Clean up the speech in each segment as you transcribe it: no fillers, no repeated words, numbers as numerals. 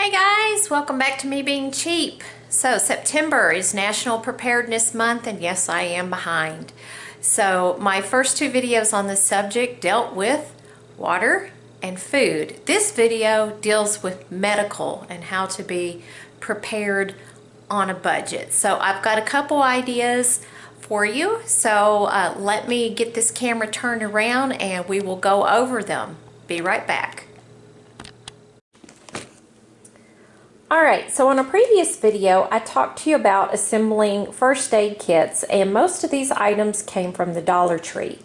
Hey guys, welcome back to Me Being Cheap. So September is National Preparedness Month, and yes, I am behind. So my first two videos on this subject dealt with water and food. This video deals with medical and how to be prepared on a budget. So I've got a couple ideas for you. So let me get this camera turned around and we will go over them. Be right back. Alright, so on a previous video I talked to you about assembling first aid kits, and most of these items came from the Dollar Tree.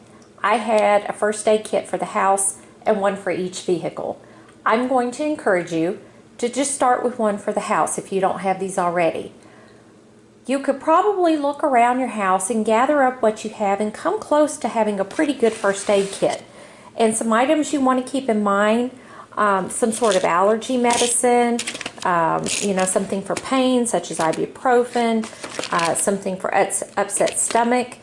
I had a first aid kit for the house and one for each vehicle. I'm going to encourage you to just start with one for the house if you don't have these already. You could probably look around your house and gather up what you have and come close to having a pretty good first aid kit. And some items you want to keep in mind, some sort of allergy medicine, something for pain such as ibuprofen, something for upset stomach,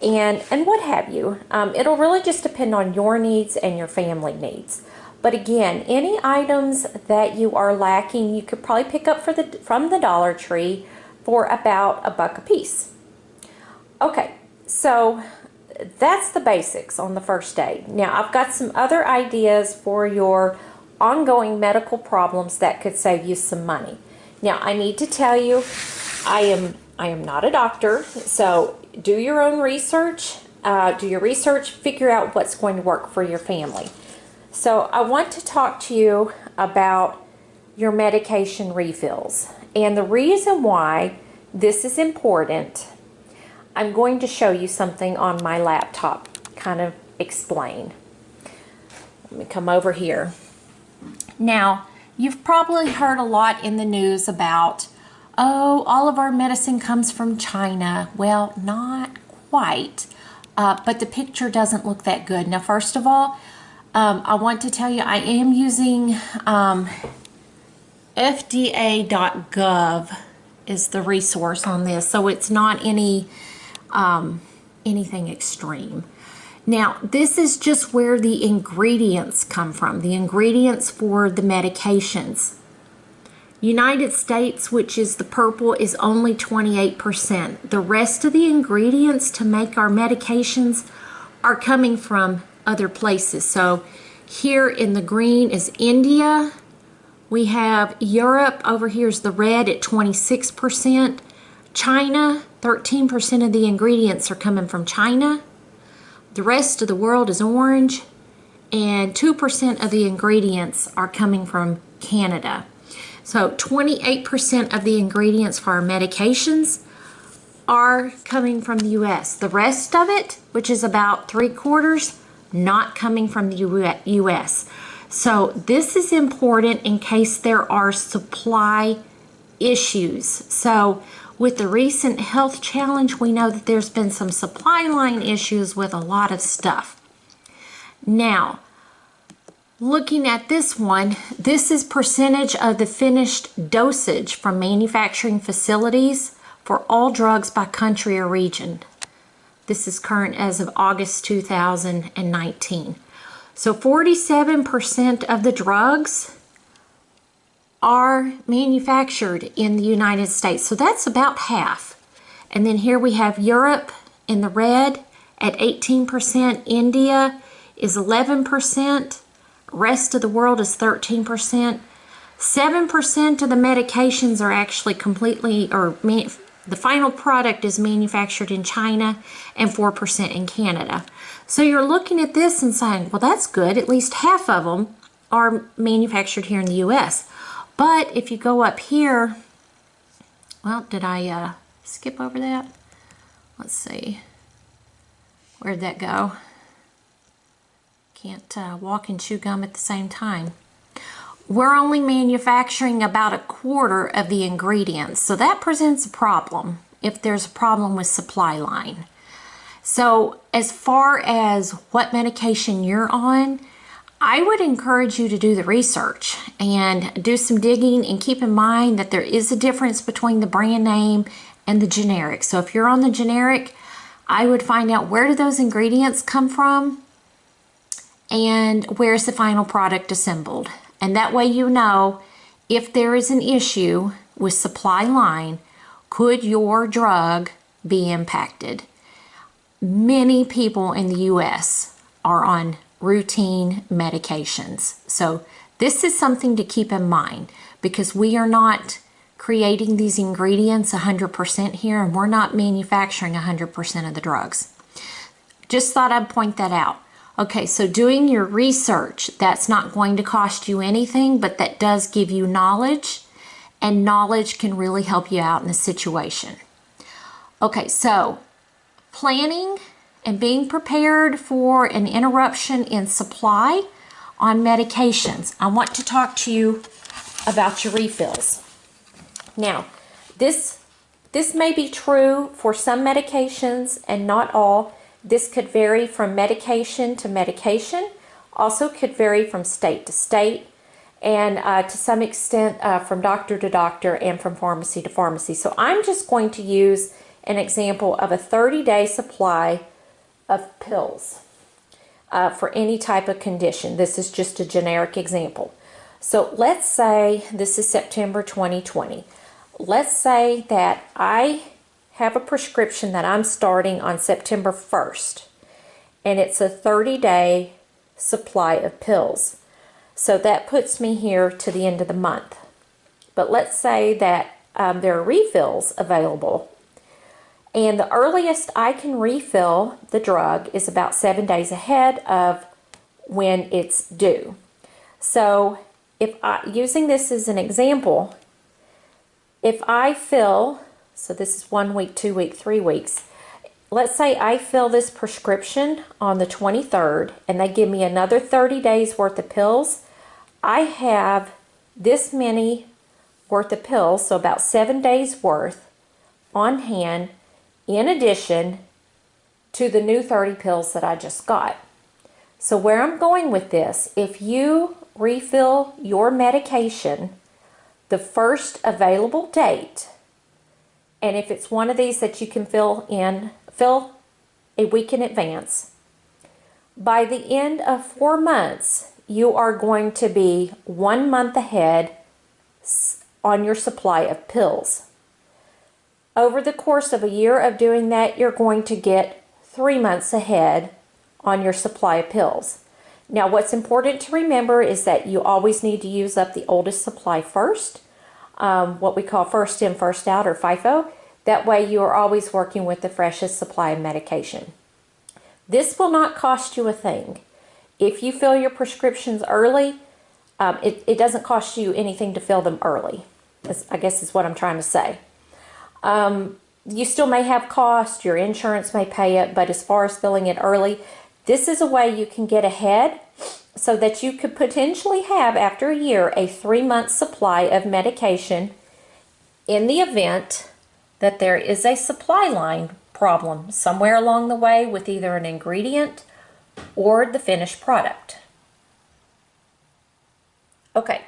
and what have you. It'll really just depend on your needs and your family needs. But again, any items that you are lacking, you could probably pick up from the Dollar Tree for about $1 a piece. Okay, so that's the basics on the first aid. Now I've got some other ideas for your ongoing medical problems that could save you some money. Now I need to tell you, I am not a doctor, so do your own research. Do your research, figure out what's going to work for your family. So I want to talk to you about your medication refills. And the reason why this is important, I'm going to show you something on my laptop, kind of explain. Let me come over here. Now, you've probably heard a lot in the news about, oh, all of our medicine comes from China. Well, not quite, but the picture doesn't look that good. Now, first of all, I want to tell you I am using FDA.gov is the resource on this, so it's not anything extreme. Now, this is just where the ingredients come from, the ingredients for the medications. United States, which is the purple, is only 28%. The rest of the ingredients to make our medications are coming from other places. So here in the green is India. We have Europe, over here is the red at 26%. China, 13% of the ingredients are coming from China. The rest of the world is orange, and 2% of the ingredients are coming from Canada. So 28% of the ingredients for our medications are coming from the US. The rest of it, which is about 3/4, not coming from the US. So this is important in case there are supply issues. So with the recent health challenge, we know that there's been some supply line issues with a lot of stuff. Now, looking at this one, this is percentage of the finished dosage from manufacturing facilities for all drugs by country or region. This is current as of August 2019. So 47% of the drugs are manufactured in the United States. So that's about half. And then here we have Europe in the red at 18%. India is 11%. Rest of the world is 13%. 7% of the medications are actually completely, the final product is manufactured in China, and 4% in Canada. So you're looking at this and saying, well, that's good. At least half of them are manufactured here in the US. But if you go up here, well, did I skip over that? Let's see. Where'd that go? Can't walk and chew gum at the same time. We're only manufacturing about 1/4 of the ingredients. So that presents a problem if there's a problem with supply line. So as far as what medication you're on, I would encourage you to do the research and do some digging, and keep in mind that there is a difference between the brand name and the generic. So if you're on the generic, I would find out where do those ingredients come from and where's the final product assembled. And that way you know if there is an issue with supply line, could your drug be impacted? Many people in the U.S. are on routine medications. So this is something to keep in mind, because we are not creating these ingredients 100% here, and we're not manufacturing 100% of the drugs. Just thought I'd point that out. Okay, so doing your research, that's not going to cost you anything, but that does give you knowledge, and knowledge can really help you out in the situation. Okay, so planning and being prepared for an interruption in supply on medications. I want to talk to you about your refills. Now, this may be true for some medications and not all. This could vary from medication to medication, also could vary from state to state, and to some extent from doctor to doctor and from pharmacy to pharmacy. So I'm just going to use an example of a 30-day supply of pills for any type of condition. This is just a generic example. So let's say this is September 2020. Let's say that I have a prescription that I'm starting on September 1st, and it's a 30-day supply of pills. So that puts me here to the end of the month. But let's say that there are refills available, and the earliest I can refill the drug is about 7 days ahead of when it's due. So using this as an example, if I fill, so this is 1 week, 2 weeks, 3 weeks. Let's say I fill this prescription on the 23rd and they give me another 30 days worth of pills. I have this many worth of pills, so about 7 days worth on hand, in addition to the new 30 pills that I just got. So where I'm going with this, if you refill your medication the first available date, and if it's one of these that you can fill a week in advance, by the end of 4 months, you are going to be 1 month ahead on your supply of pills. Over the course of a year of doing that, you're going to get 3 months ahead on your supply of pills. Now, what's important to remember is that you always need to use up the oldest supply first, what we call first in, first out, or FIFO. That way you are always working with the freshest supply of medication. This will not cost you a thing. If you fill your prescriptions early, it doesn't cost you anything to fill them early, I guess is what I'm trying to say. You still may have cost, your insurance may pay it, but as far as filling it early, this is a way you can get ahead so that you could potentially have, after a year, a 3-month supply of medication in the event that there is a supply line problem somewhere along the way with either an ingredient or the finished product. Okay,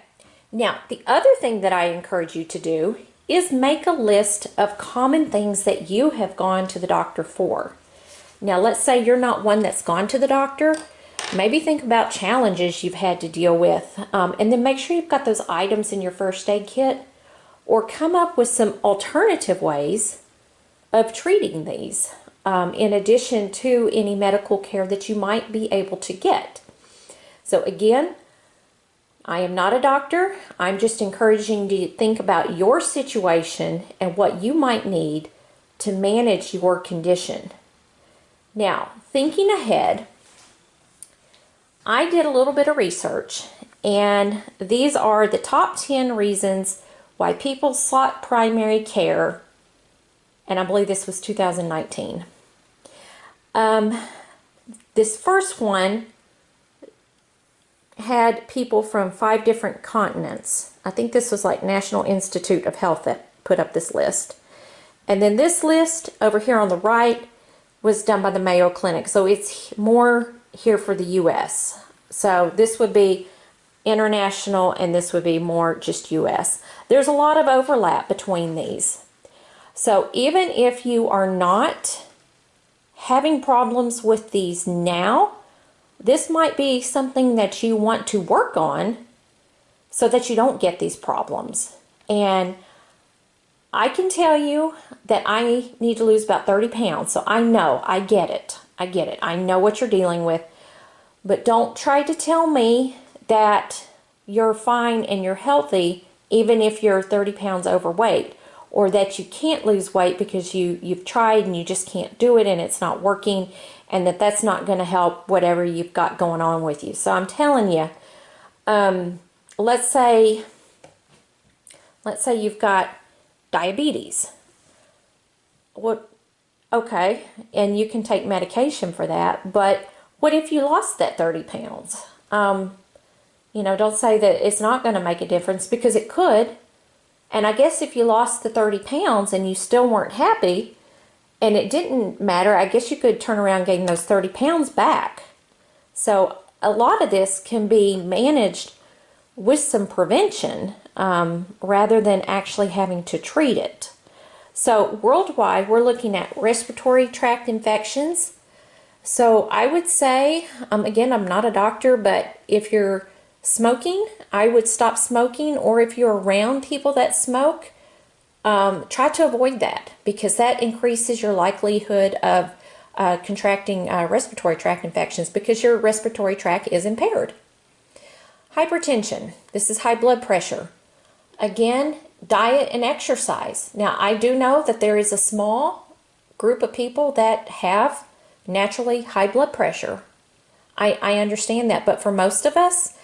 now the other thing that I encourage you to do is make a list of common things that you have gone to the doctor for. Now, let's say you're not one that's gone to the doctor. Maybe think about challenges you've had to deal with, and then make sure you've got those items in your first aid kit, or come up with some alternative ways of treating these, in addition to any medical care that you might be able to get. So again, I am not a doctor. I'm just encouraging you to think about your situation and what you might need to manage your condition. Now, thinking ahead, I did a little bit of research, and these are the top 10 reasons why people sought primary care, and I believe this was 2019. This first one had people from 5 different continents. I think this was like National Institute of Health that put up this list. And then this list over here on the right was done by the Mayo Clinic. So it's more here for the US. So this would be international and this would be more just US. There's a lot of overlap between these. So even if you are not having problems with these now, this might be something that you want to work on so that you don't get these problems. And I can tell you that I need to lose about 30 pounds. So I know, I get it. I get it. I know what you're dealing with. But don't try to tell me that you're fine and you're healthy even if you're 30 pounds overweight, or that you can't lose weight because you've tried and you just can't do it and it's not working, and that's not going to help whatever you've got going on with you. So I'm telling you, let's say you've got diabetes. What? Okay, and you can take medication for that, but what if you lost that 30 pounds? Don't say that it's not going to make a difference, because it could. And I guess if you lost the 30 pounds and you still weren't happy and it didn't matter, I guess you could turn around and gain those 30 pounds back. So a lot of this can be managed with some prevention rather than actually having to treat it. So worldwide, we're looking at respiratory tract infections. So I would say, again, I'm not a doctor, but if you're smoking, I would stop smoking, or if you're around people that smoke, try to avoid that, because that increases your likelihood of contracting respiratory tract infections, because your respiratory tract is impaired. Hypertension, this is high blood pressure. Again, diet and exercise. Now, I do know that there is a small group of people that have naturally high blood pressure. I understand that, but for most of us,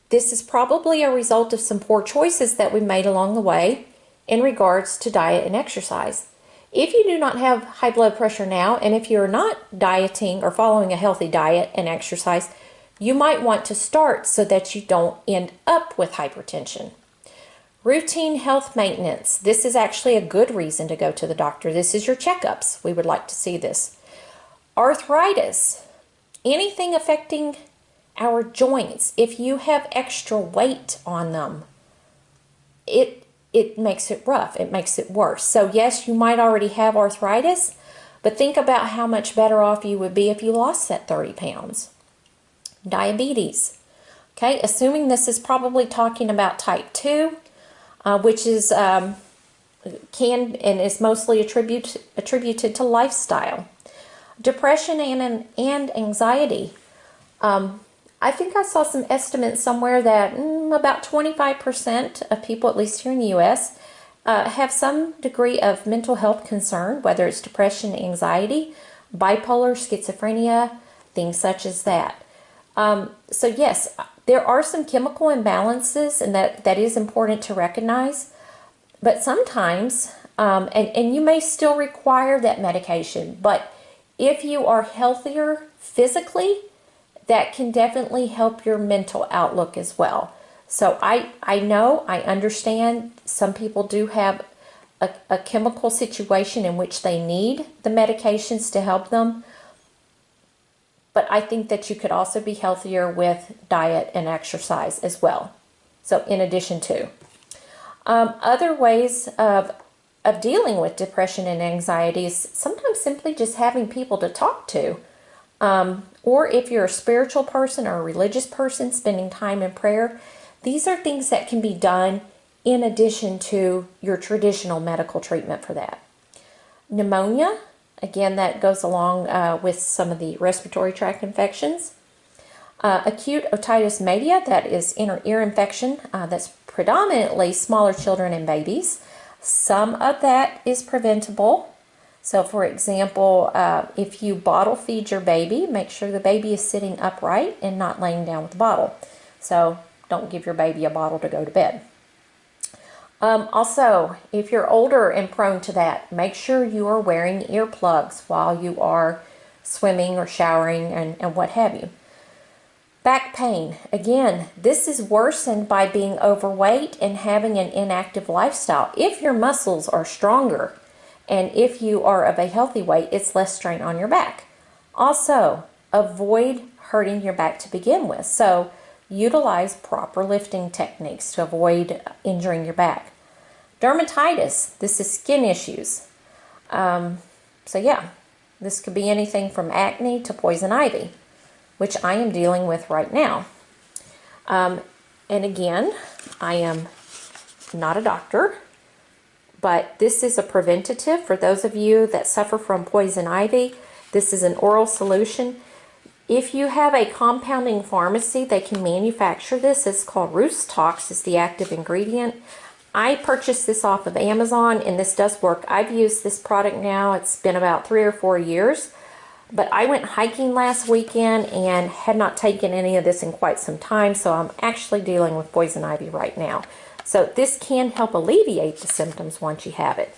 this is probably a result of some poor choices that we made along the way in regards to diet and exercise. If you do not have high blood pressure now, and if you're not dieting or following a healthy diet and exercise, you might want to start so that you don't end up with hypertension. Routine health maintenance. This is actually a good reason to go to the doctor. This is your checkups. We would like to see this. Arthritis. Anything affecting our joints. If you have extra weight on them, it makes it rough. It makes it worse. So yes, you might already have arthritis, but think about how much better off you would be if you lost that 30 pounds. Diabetes. Okay, assuming this is probably talking about type 2, which is can and is mostly attributed to lifestyle. Depression and anxiety. I think I saw some estimates somewhere that about 25% of people, at least here in the U.S., have some degree of mental health concern, whether it's depression, anxiety, bipolar, schizophrenia, things such as that. So yes, there are some chemical imbalances, and that is important to recognize. But sometimes, and you may still require that medication, but if you are healthier physically, that can definitely help your mental outlook as well. So I know, I understand some people do have a chemical situation in which they need the medications to help them. But I think that you could also be healthier with diet and exercise as well. So in addition to. Other ways of dealing with depression and anxiety is sometimes simply just having people to talk to. Or if you're a spiritual person or a religious person, spending time in prayer. These are things that can be done in addition to your traditional medical treatment for that. Pneumonia, again, that goes along with some of the respiratory tract infections. Acute otitis media, that is inner ear infection, that's predominantly smaller children and babies. Some of that is preventable. So for example, if you bottle feed your baby, make sure the baby is sitting upright and not laying down with the bottle. So don't give your baby a bottle to go to bed. Also, if you're older and prone to that, make sure you are wearing earplugs while you are swimming or showering and what have you. Back pain. Again, this is worsened by being overweight and having an inactive lifestyle. If your muscles are stronger and if you are of a healthy weight, it's less strain on your back. Also, avoid hurting your back to begin with. So utilize proper lifting techniques to avoid injuring your back. Dermatitis. This is skin issues. So yeah, this could be anything from acne to poison ivy, which I am dealing with right now. And again, I am not a doctor, but this is a preventative for those of you that suffer from poison ivy. This is an oral solution. If you have a compounding pharmacy, they can manufacture this. It's called Roostox, is the active ingredient. I purchased this off of Amazon, and this does work. I've used this product now. It's been about 3 or 4 years. But I went hiking last weekend and had not taken any of this in quite some time, so I'm actually dealing with poison ivy right now. So this can help alleviate the symptoms once you have it.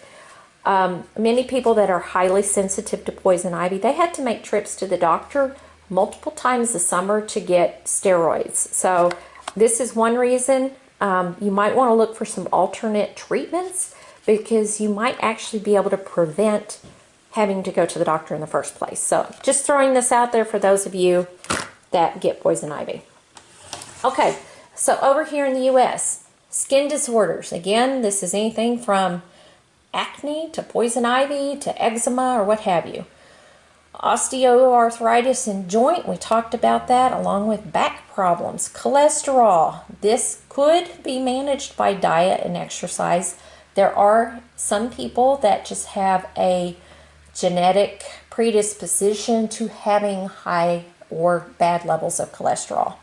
Many people that are highly sensitive to poison ivy, they had to make trips to the doctor multiple times this summer to get steroids. So this is one reason. You might want to look for some alternate treatments, because you might actually be able to prevent having to go to the doctor in the first place. So just throwing this out there for those of you that get poison ivy. Okay, so over here in the US, skin disorders. Again, this is anything from acne to poison ivy to eczema or what have you. Osteoarthritis and joint, we talked about that, along with back problems. Cholesterol, this could be managed by diet and exercise. There are some people that just have a genetic predisposition to having high or bad levels of cholesterol.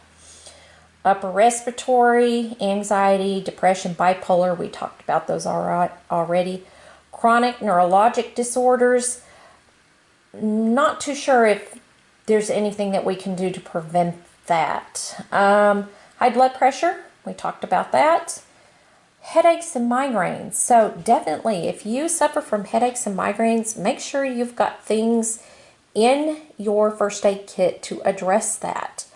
Upper respiratory, anxiety, depression, bipolar, we talked about those already. Chronic neurologic disorders, not too sure if there's anything that we can do to prevent that. High blood pressure, we talked about that. Headaches and migraines. So definitely, if you suffer from headaches and migraines, make sure you've got things in your first aid kit to address that.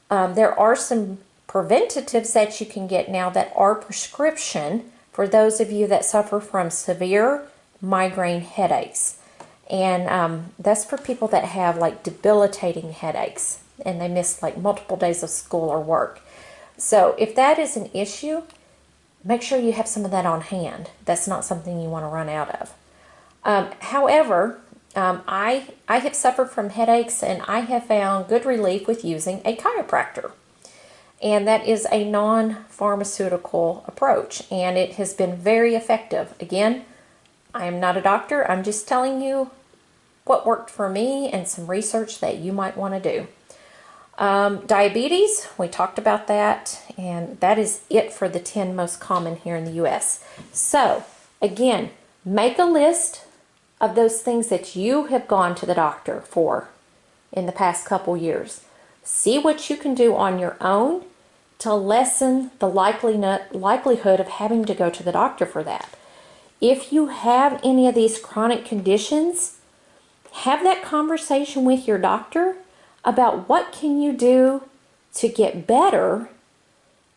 There are some preventatives that you can get now that are prescription for those of you that suffer from severe migraine headaches. And that's for people that have like debilitating headaches and they miss like multiple days of school or work. So if that is an issue, make sure you have some of that on hand. That's not something you want to run out of. However, I have suffered from headaches, and I have found good relief with using a chiropractor. And that is a non-pharmaceutical approach, and it has been very effective. Again, I am not a doctor. I'm just telling you what worked for me and some research that you might want to do. Diabetes, we talked about that, and that is it for the 10 most common here in the US. So, again, make a list of those things that you have gone to the doctor for in the past couple years. See what you can do on your own to lessen the likelihood of having to go to the doctor for that. If you have any of these chronic conditions, have that conversation with your doctor about what can you do to get better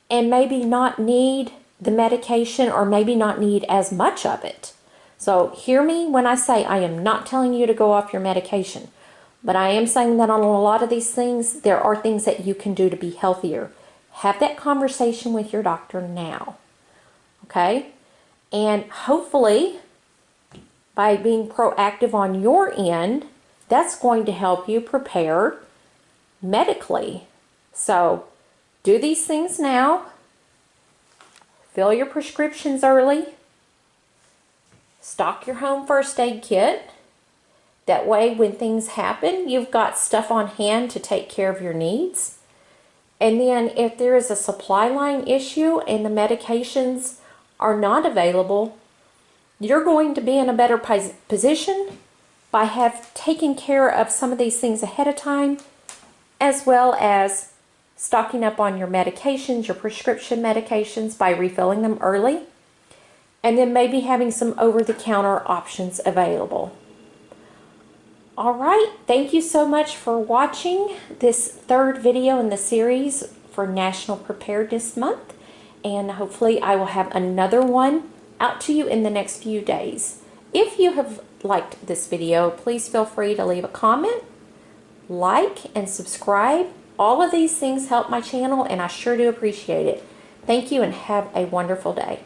and maybe not need the medication or maybe not need as much of it. So hear me when I say I am not telling you to go off your medication, but I am saying that on a lot of these things, there are things that you can do to be healthier. Have that conversation with your doctor now, okay? And hopefully, by being proactive on your end, that's going to help you prepare medically. So do these things now. Fill your prescriptions early. Stock your home first aid kit. That way, when things happen, you've got stuff on hand to take care of your needs. And then if there is a supply line issue and the medications are not available, you're going to be in a better position by taking care of some of these things ahead of time, as well as stocking up on your medications, your prescription medications, by refilling them early, and then maybe having some over-the-counter options available. All right, thank you so much for watching this third video in the series for National Preparedness Month, and hopefully I will have another one out to you in the next few days. If you have liked this video, please feel free to leave a comment, like, and subscribe. All of these things help my channel, and I sure do appreciate it. Thank you, and have a wonderful day.